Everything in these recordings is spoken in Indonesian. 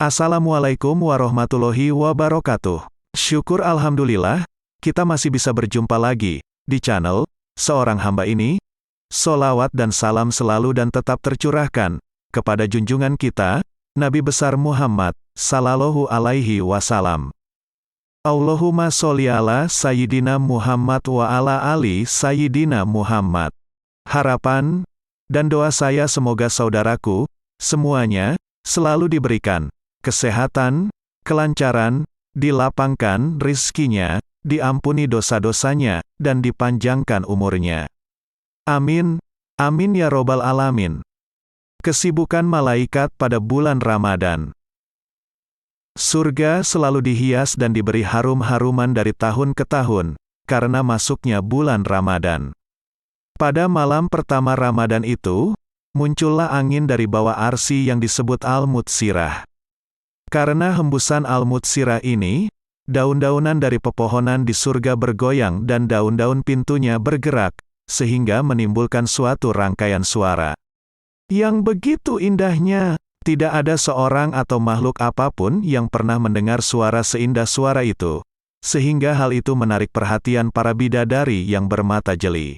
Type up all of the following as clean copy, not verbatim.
Assalamualaikum warahmatullahi wabarakatuh. Syukur alhamdulillah, kita masih bisa berjumpa lagi di channel Seorang Hamba ini. Solawat dan salam selalu dan tetap tercurahkan kepada junjungan kita, Nabi besar Muhammad sallallahu alaihi wasallam. Allahumma sholli ala Sayyidina Muhammad wa ala ali Sayyidina Muhammad. Harapan dan doa saya semoga saudaraku semuanya selalu diberikan kesehatan, kelancaran, dilapangkan rizkinya, diampuni dosa-dosanya, dan dipanjangkan umurnya. Amin, amin ya robbal alamin. Kesibukan malaikat pada bulan Ramadan. Surga selalu dihias dan diberi harum-haruman dari tahun ke tahun, karena masuknya bulan Ramadan. Pada malam pertama Ramadan itu, muncullah angin dari bawah arsy yang disebut Al-Mutsirah. Karena hembusan Al-Mutsirah ini, daun-daunan dari pepohonan di surga bergoyang dan daun-daun pintunya bergerak, sehingga menimbulkan suatu rangkaian suara yang begitu indahnya. Tidak ada seorang atau makhluk apapun yang pernah mendengar suara seindah suara itu, sehingga hal itu menarik perhatian para bidadari yang bermata jeli.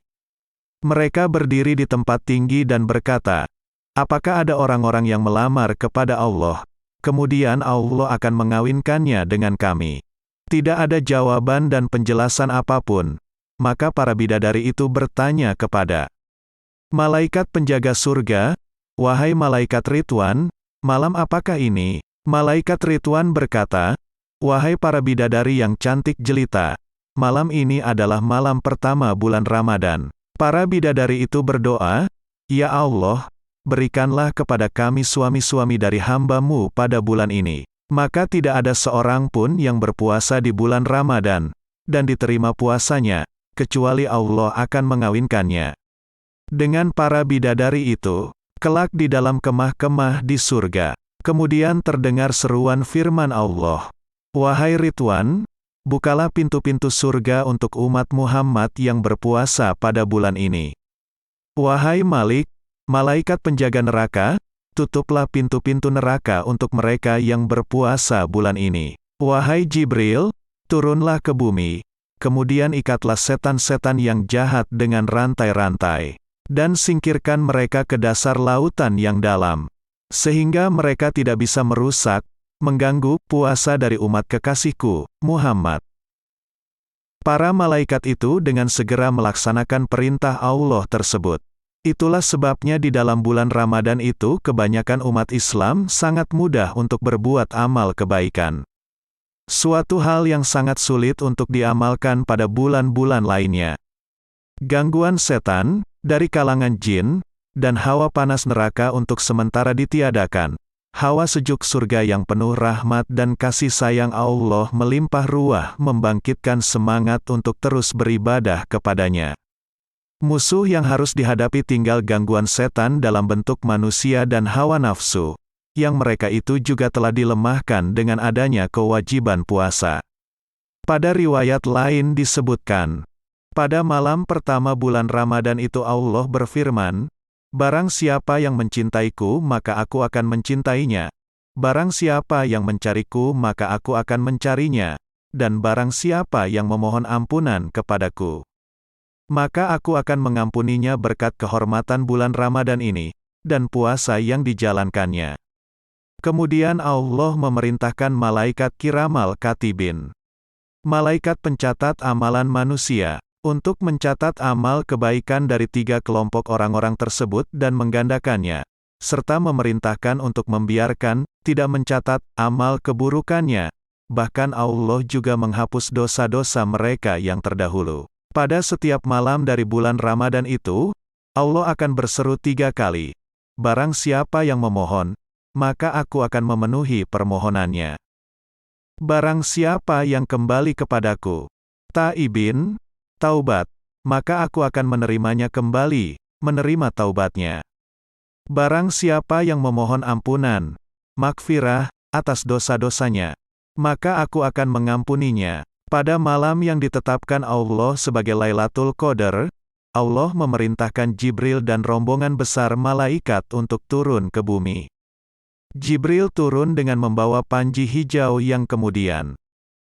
Mereka berdiri di tempat tinggi dan berkata, "Apakah ada orang-orang yang melamar kepada Allah? Kemudian Allah akan mengawinkannya dengan kami." Tidak ada jawaban dan penjelasan apapun. Maka para bidadari itu bertanya kepada malaikat penjaga surga, "Wahai malaikat Ridwan, malam apakah ini?" Malaikat Ridwan berkata, "Wahai para bidadari yang cantik jelita, malam ini adalah malam pertama bulan Ramadan." Para bidadari itu berdoa, "Ya Allah, berikanlah kepada kami suami-suami dari hamba-Mu pada bulan ini." Maka tidak ada seorang pun yang berpuasa di bulan Ramadan, dan diterima puasanya, kecuali Allah akan mengawinkannya dengan para bidadari itu, kelak di dalam kemah-kemah di surga. Kemudian terdengar seruan firman Allah, "Wahai Ridwan, bukalah pintu-pintu surga untuk umat Muhammad yang berpuasa pada bulan ini. Wahai Malik, malaikat penjaga neraka, tutuplah pintu-pintu neraka untuk mereka yang berpuasa bulan ini. Wahai Jibril, turunlah ke bumi, kemudian ikatlah setan-setan yang jahat dengan rantai-rantai, dan singkirkan mereka ke dasar lautan yang dalam, sehingga mereka tidak bisa merusak, mengganggu puasa dari umat kekasihku, Muhammad." Para malaikat itu dengan segera melaksanakan perintah Allah tersebut. Itulah sebabnya di dalam bulan Ramadan itu kebanyakan umat Islam sangat mudah untuk berbuat amal kebaikan. Suatu hal yang sangat sulit untuk diamalkan pada bulan-bulan lainnya. Gangguan setan, dari kalangan jin, dan hawa panas neraka untuk sementara ditiadakan. Hawa sejuk surga yang penuh rahmat dan kasih sayang Allah melimpah ruah membangkitkan semangat untuk terus beribadah kepadanya. Musuh yang harus dihadapi tinggal gangguan setan dalam bentuk manusia dan hawa nafsu, yang mereka itu juga telah dilemahkan dengan adanya kewajiban puasa. Pada riwayat lain disebutkan, pada malam pertama bulan Ramadan itu Allah berfirman, "Barang siapa yang mencintaiku maka aku akan mencintainya. Barang siapa yang mencariku maka aku akan mencarinya. Dan barang siapa yang memohon ampunan kepadaku, maka aku akan mengampuninya berkat kehormatan bulan Ramadan ini, dan puasa yang dijalankannya." Kemudian Allah memerintahkan malaikat kiramal katibin, malaikat pencatat amalan manusia, untuk mencatat amal kebaikan dari 3 kelompok orang-orang tersebut dan menggandakannya, serta memerintahkan untuk membiarkan, tidak mencatat, amal keburukannya. Bahkan Allah juga menghapus dosa-dosa mereka yang terdahulu. Pada setiap malam dari bulan Ramadan itu, Allah akan berseru 3 kali, "Barang siapa yang memohon, maka aku akan memenuhi permohonannya. Barang siapa yang kembali kepadaku, taibin, taubat, maka aku akan menerimanya kembali, menerima taubatnya. Barang siapa yang memohon ampunan, makfirah, atas dosa-dosanya, maka aku akan mengampuninya." Pada malam yang ditetapkan Allah sebagai Lailatul Qadar, Allah memerintahkan Jibril dan rombongan besar malaikat untuk turun ke bumi. Jibril turun dengan membawa panji hijau yang kemudian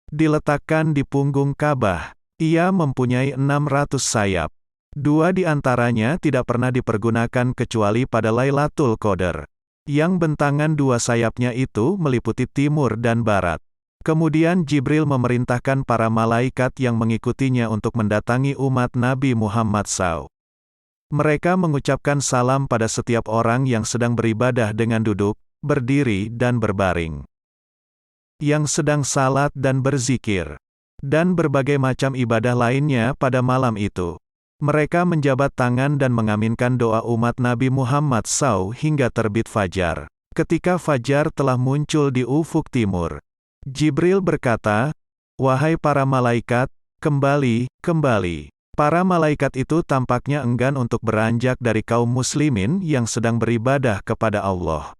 diletakkan di punggung Ka'bah. Ia mempunyai 600 sayap. 2 di antaranya tidak pernah dipergunakan kecuali pada Lailatul Qadar. Yang bentangan 2 sayapnya itu meliputi timur dan barat. Kemudian Jibril memerintahkan para malaikat yang mengikutinya untuk mendatangi umat Nabi Muhammad SAW. Mereka mengucapkan salam pada setiap orang yang sedang beribadah dengan duduk, berdiri dan berbaring, yang sedang salat dan berzikir, dan berbagai macam ibadah lainnya pada malam itu. Mereka menjabat tangan dan mengaminkan doa umat Nabi Muhammad SAW hingga terbit fajar. Ketika fajar telah muncul di ufuk timur, Jibril berkata, "Wahai para malaikat, kembali, kembali." Para malaikat itu tampaknya enggan untuk beranjak dari kaum muslimin yang sedang beribadah kepada Allah.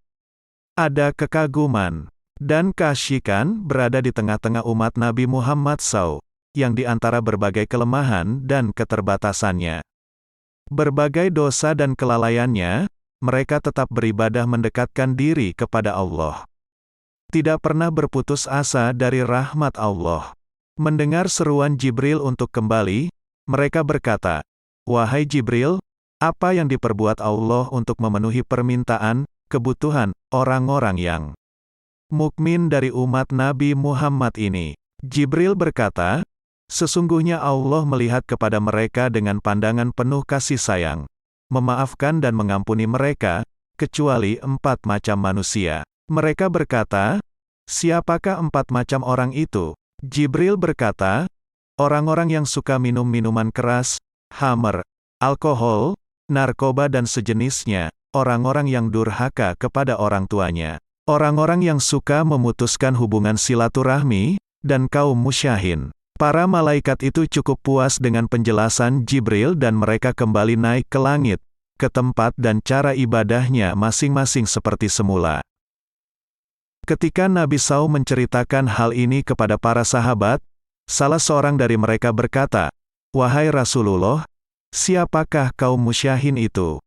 Ada kekaguman dan keasyikan berada di tengah-tengah umat Nabi Muhammad SAW, yang di antara berbagai kelemahan dan keterbatasannya, berbagai dosa dan kelalaiannya, mereka tetap beribadah mendekatkan diri kepada Allah. Tidak pernah berputus asa dari rahmat Allah. Mendengar seruan Jibril untuk kembali, mereka berkata, "Wahai Jibril, apa yang diperbuat Allah untuk memenuhi permintaan, kebutuhan, orang-orang yang mukmin dari umat Nabi Muhammad ini?" Jibril berkata, "Sesungguhnya Allah melihat kepada mereka dengan pandangan penuh kasih sayang, memaafkan dan mengampuni mereka, kecuali 4 macam manusia." Mereka berkata, "Siapakah 4 macam orang itu?" Jibril berkata, "Orang-orang yang suka minum minuman keras, khamr, alkohol, narkoba dan sejenisnya, orang-orang yang durhaka kepada orang tuanya, orang-orang yang suka memutuskan hubungan silaturahmi, dan kaum musyahin." Para malaikat itu cukup puas dengan penjelasan Jibril dan mereka kembali naik ke langit, ke tempat dan cara ibadahnya masing-masing seperti semula. Ketika Nabi SAW menceritakan hal ini kepada para sahabat, salah seorang dari mereka berkata, "Wahai Rasulullah, siapakah kaum musyahin itu?"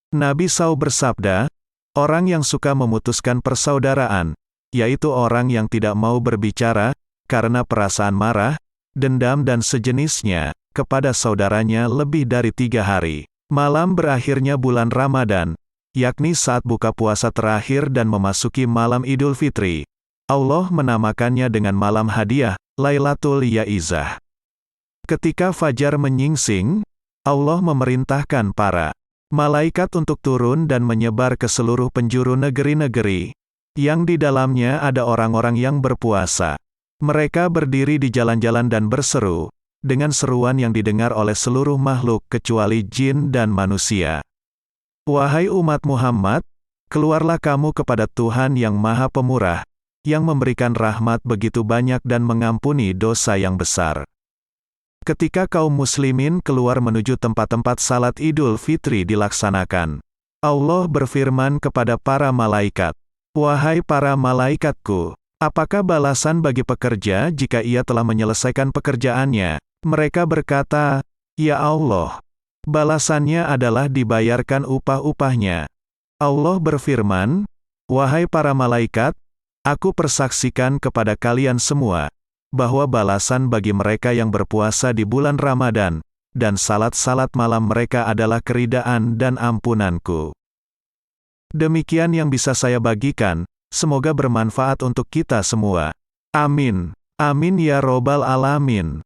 Nabi SAW bersabda, "Orang yang suka memutuskan persaudaraan, yaitu orang yang tidak mau berbicara, karena perasaan marah, dendam dan sejenisnya, kepada saudaranya lebih dari 3 hari. Malam berakhirnya bulan Ramadan, yakni saat buka puasa terakhir dan memasuki malam Idul Fitri. Allah menamakannya dengan malam hadiah, Lailatul Yaizah. Ketika fajar menyingsing, Allah memerintahkan para malaikat untuk turun dan menyebar ke seluruh penjuru negeri-negeri, yang di dalamnya ada orang-orang yang berpuasa. Mereka berdiri di jalan-jalan dan berseru, dengan seruan yang didengar oleh seluruh makhluk kecuali jin dan manusia. "Wahai umat Muhammad, keluarlah kamu kepada Tuhan yang Maha Pemurah, yang memberikan rahmat begitu banyak dan mengampuni dosa yang besar." Ketika kaum muslimin keluar menuju tempat-tempat salat Idul Fitri dilaksanakan, Allah berfirman kepada para malaikat, "Wahai para malaikatku, apakah balasan bagi pekerja jika ia telah menyelesaikan pekerjaannya?" Mereka berkata, "Ya Allah, balasannya adalah dibayarkan upah-upahnya." Allah berfirman, "Wahai para malaikat, aku persaksikan kepada kalian semua, bahwa balasan bagi mereka yang berpuasa di bulan Ramadan, dan salat-salat malam mereka adalah keridaan dan ampunanku." Demikian yang bisa saya bagikan, semoga bermanfaat untuk kita semua. Amin. Amin ya robbal alamin.